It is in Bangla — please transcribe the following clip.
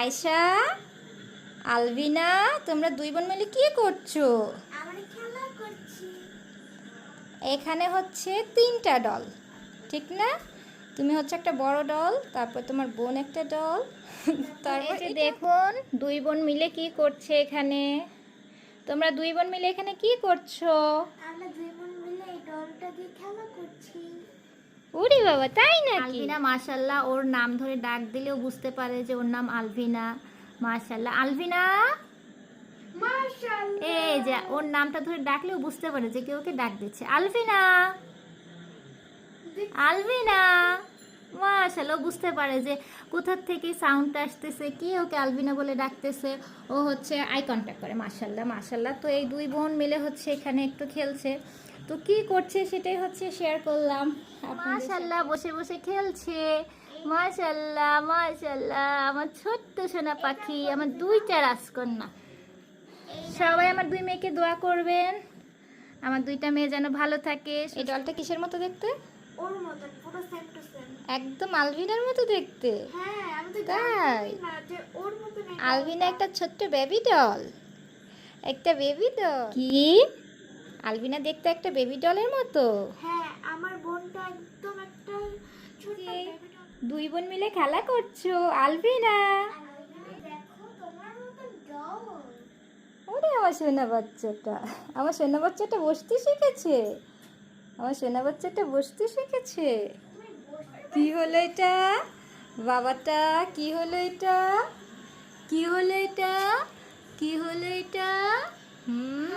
আয়শা, আলভিনা, তোমরা দুই বোন মিলে কি করছো? আমরা খেলা করছি। এখানে হচ্ছে তিনটা ডল, ঠিক না? তুমি হচ্ছে একটা বড় ডল, তারপর তোমার বোন একটা ডল, তারপর দেখুন দুই বোন মিলে কি করছে এখানে। তোমরা দুই বোন মিলে এখানে কি করছো? আমরা দুই বোন মিলে এই ডলটা দিয়ে খেলা করছি। ওরে বাবা, তাই নাকি? আলভিনা মাশাআল্লাহ, ওর নাম ধরে ডাক দিলেও বুঝতে পারে যে ওর নাম আলভিনা। মাশাআল্লাহ, আলভিনা। মাশাআল্লাহ, এই যে ওর নামটা ধরে ডাকলেও বুঝতে পারে যে কেউ ওকে ডাক দিচ্ছে। আলভিনা, আলভিনা। মাশাআল্লাহ, ও বুঝতে পারে যে কোথা থেকে সাউন্ডটা আসতেছে, কে ওকে আলভিনা বলে ডাকতেছে। ও হচ্ছে আই কন্ট্যাক্ট করে। মাশাআল্লাহ মাশাআল্লাহ। তো এই দুই বোন মিলে হচ্ছে এখানে একটু খেলছে। তো কি করছে সেটাই হচ্ছে শেয়ার করলাম। মাশাআল্লাহ, বসে বসে খেলছে। মাশাআল্লাহ মাশাআল্লাহ, আমার ছোট্ট সোনা পাখি, আমার দুইটা রাজকন্যা। সবাই আমার দুই মেয়েকে দোয়া করবেন, আমার দুইটা মেয়ে যেন ভালো থাকে। এই ডলটা কিসের মতো দেখতে? ওর মতন পুরো সেম টু সেম। একদম আলভিনার মতো দেখতে। হ্যাঁ, আমি তো তাই? জানি না যে ওর মতন এই আলভিনা ডলটা। একটা ছোট্ট বেবি ডল, একটা বেবি ডল। কি? আলভিনা দেখতে একটা বেবি ডলের মতো? হ্যাঁ, আমার বোনটা একদম একটা ছোট যে বেবি ডল। দুই বোন মিলে খেলা করছো। আলভিনা, দেখো তোমার মতন ডল। ওরে আমার সোনা বাচ্চাটা, আমার সোনা বাচ্চাটা বসতে শিখেছে, আমার সোনা বাচ্চাটা বসতে শিখেছে। কি হলো এটা বাবাটা? কি হলো এটা? কি হলো এটা? কি হলো এটা? হুম।